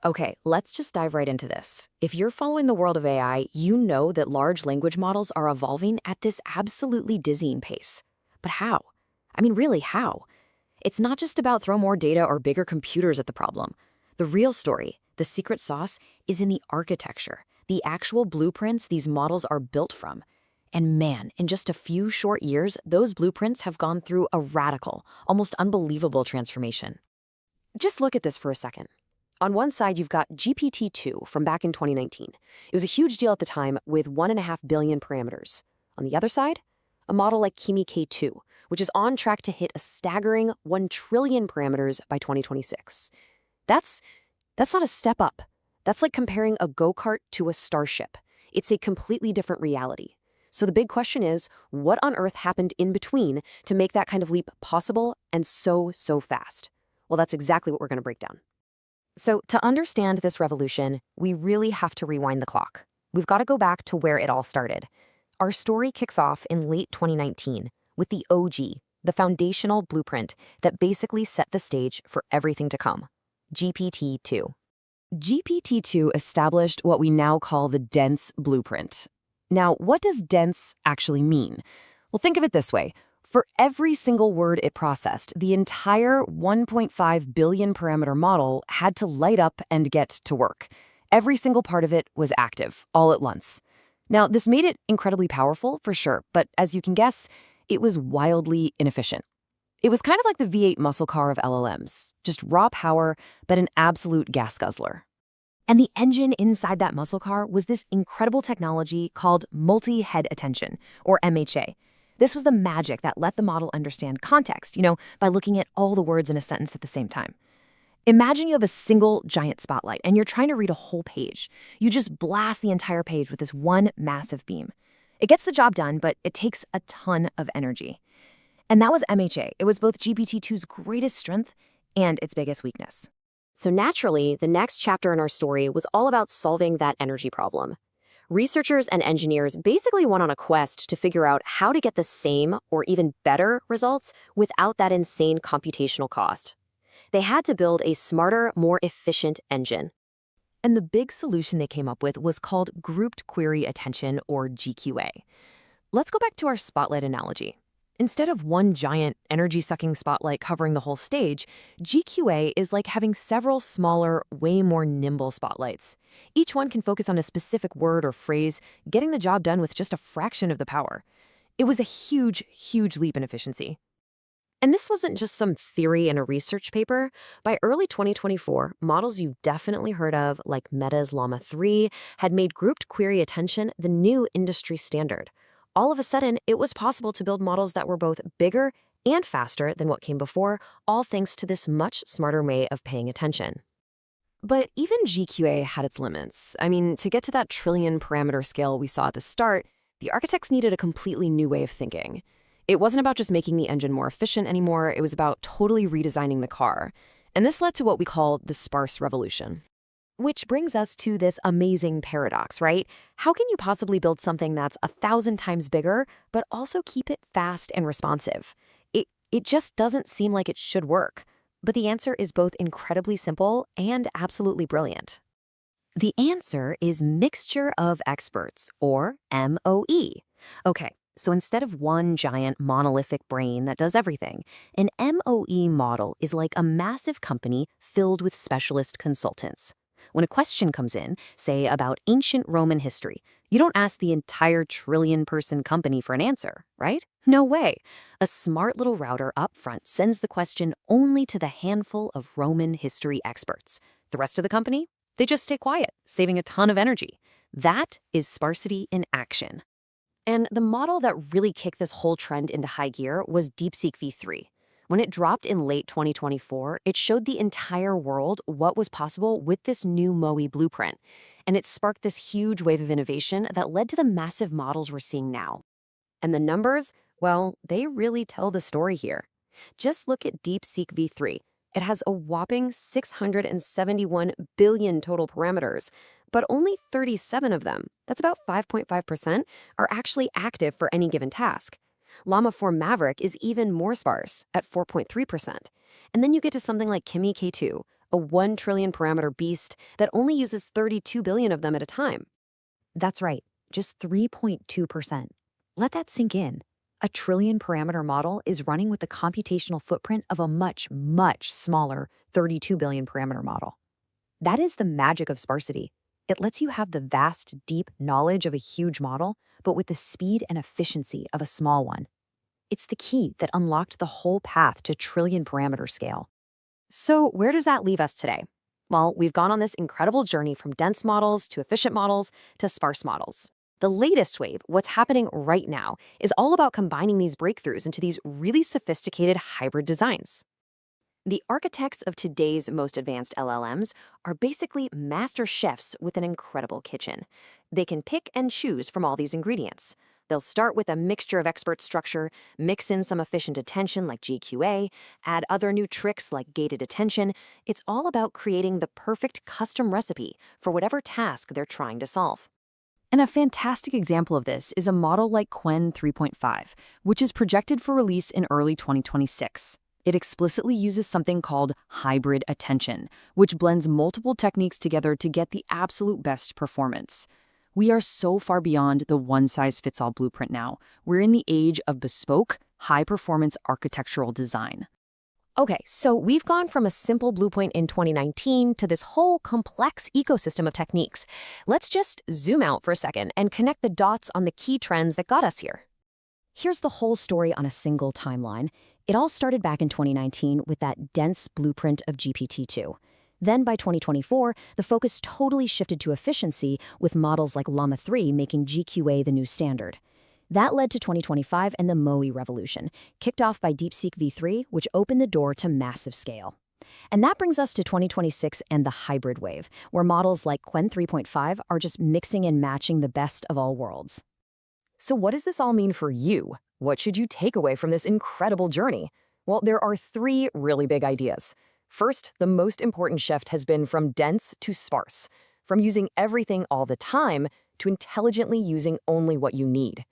Okay, let's just dive right into this. If you're following the world of AI, you know that large language models are evolving at this absolutely dizzying pace. But how? I mean, really, how? It's not just about throw more data or bigger computers at the problem. The real story, the secret sauce, is in the architecture, the actual blueprints these models are built from. And man, in just a few short years, those blueprints have gone through a radical, almost unbelievable transformation. Just look at this for a second. On one side, you've got GPT-2 from back in 2019. It was a huge deal at the time with 1.5 billion parameters. On the other side, a model like Kimi K2, which is on track to hit a staggering 1 trillion parameters by 2026. That's not a step up. That's like comparing a go-kart to a starship. It's a completely different reality. So the big question is, what on earth happened in between to make that kind of leap possible and so fast? Well, that's exactly what we're going to break down. So to understand this revolution, we really have to rewind the clock. We've got to go back to where it all started. Our story kicks off in late 2019 with the OG, the foundational blueprint that basically set the stage for everything to come, GPT-2. GPT-2 established what we now call the dense blueprint. Now, what does dense actually mean? Well, think of it this way. For every single word it processed, the entire 1.5 billion parameter model had to light up and get to work. Every single part of it was active, all at once. Now, this made it incredibly powerful, for sure, but as you can guess, it was wildly inefficient. It was kind of like the V8 muscle car of LLMs, just raw power, but an absolute gas guzzler. And the engine inside that muscle car was this incredible technology called multi-head attention, or MHA. This was the magic that let the model understand context, by looking at all the words in a sentence at the same time. Imagine you have a single giant spotlight and you're trying to read a whole page. You just blast the entire page with this one massive beam. It gets the job done, but it takes a ton of energy. And that was MHA. It was both GPT-2's greatest strength and its biggest weakness. So naturally, the next chapter in our story was all about solving that energy problem. Researchers and engineers basically went on a quest to figure out how to get the same or even better results without that insane computational cost. They had to build a smarter, more efficient engine. And the big solution they came up with was called Grouped Query Attention, or GQA. Let's go back to our spotlight analogy. Instead of one giant, energy-sucking spotlight covering the whole stage, GQA is like having several smaller, way more nimble spotlights. Each one can focus on a specific word or phrase, getting the job done with just a fraction of the power. It was a huge, huge leap in efficiency. And this wasn't just some theory in a research paper. By early 2024, models you've definitely heard of, like Meta's Llama 3, had made grouped query attention the new industry standard. All of a sudden, it was possible to build models that were both bigger and faster than what came before, all thanks to this much smarter way of paying attention. But even GQA had its limits. I mean, to get to that trillion parameter scale we saw at the start, the architects needed a completely new way of thinking. It wasn't about just making the engine more efficient anymore, it was about totally redesigning the car. And this led to what we call the sparse revolution. Which brings us to this amazing paradox, right? How can you possibly build something that's 1,000 times bigger, but also keep it fast and responsive? It just doesn't seem like it should work. But the answer is both incredibly simple and absolutely brilliant. The answer is mixture of experts, or MOE. Okay, so instead of one giant monolithic brain that does everything, an MOE model is like a massive company filled with specialist consultants. When a question comes in, say about ancient Roman history, you don't ask the entire trillion-person company for an answer, right? No way. A smart little router up front sends the question only to the handful of Roman history experts. The rest of the company? They just stay quiet, saving a ton of energy. That is sparsity in action. And the model that really kicked this whole trend into high gear was DeepSeek v3. When it dropped in late 2024, it showed the entire world what was possible with this new MOE blueprint. And it sparked this huge wave of innovation that led to the massive models we're seeing now. And the numbers, well, they really tell the story here. Just look at DeepSeek v3. It has a whopping 671 billion total parameters, but only 37 of them, that's about 5.5%, are actually active for any given task. Llama 4 Maverick is even more sparse, at 4.3%. And then you get to something like Kimi K2, a 1 trillion parameter beast that only uses 32 billion of them at a time. That's right, just 3.2%. Let that sink in. A trillion parameter model is running with the computational footprint of a much, much smaller 32 billion parameter model. That is the magic of sparsity. It lets you have the vast, deep knowledge of a huge model, but with the speed and efficiency of a small one. It's the key that unlocked the whole path to trillion parameter scale. So, where does that leave us today? Well, we've gone on this incredible journey from dense models to efficient models to sparse models. The latest wave, what's happening right now, is all about combining these breakthroughs into these really sophisticated hybrid designs. The architects of today's most advanced LLMs are basically master chefs with an incredible kitchen. They can pick and choose from all these ingredients. They'll start with a mixture of expert structure, mix in some efficient attention like GQA, add other new tricks like gated attention. It's all about creating the perfect custom recipe for whatever task they're trying to solve. And a fantastic example of this is a model like Qwen 3.5, which is projected for release in early 2026. It explicitly uses something called hybrid attention, which blends multiple techniques together to get the absolute best performance. We are so far beyond the one-size-fits-all blueprint now. We're in the age of bespoke, high-performance architectural design. Okay, so we've gone from a simple blueprint in 2019 to this whole complex ecosystem of techniques. Let's just zoom out for a second and connect the dots on the key trends that got us here. Here's the whole story on a single timeline. It all started back in 2019 with that dense blueprint of GPT-2. Then by 2024, the focus totally shifted to efficiency, with models like Llama 3 making GQA the new standard. That led to 2025 and the MOE revolution, kicked off by DeepSeek v3, which opened the door to massive scale. And that brings us to 2026 and the hybrid wave, where models like Qwen 3.5 are just mixing and matching the best of all worlds. So what does this all mean for you? What should you take away from this incredible journey? Well, there are three really big ideas. First, the most important shift has been from dense to sparse, from using everything all the time to intelligently using only what you need.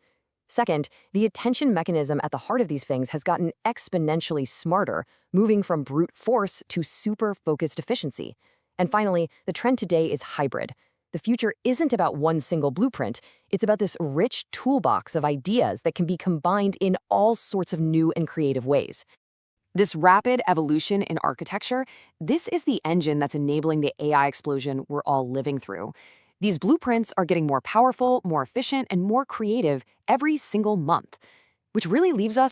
Second, the attention mechanism at the heart of these things has gotten exponentially smarter, moving from brute force to super focused efficiency. And finally, the trend today is hybrid. The future isn't about one single blueprint, it's about this rich toolbox of ideas that can be combined in all sorts of new and creative ways. This rapid evolution in architecture, this is the engine that's enabling the AI explosion we're all living through. These blueprints are getting more powerful, more efficient, and more creative every single month, which really leaves us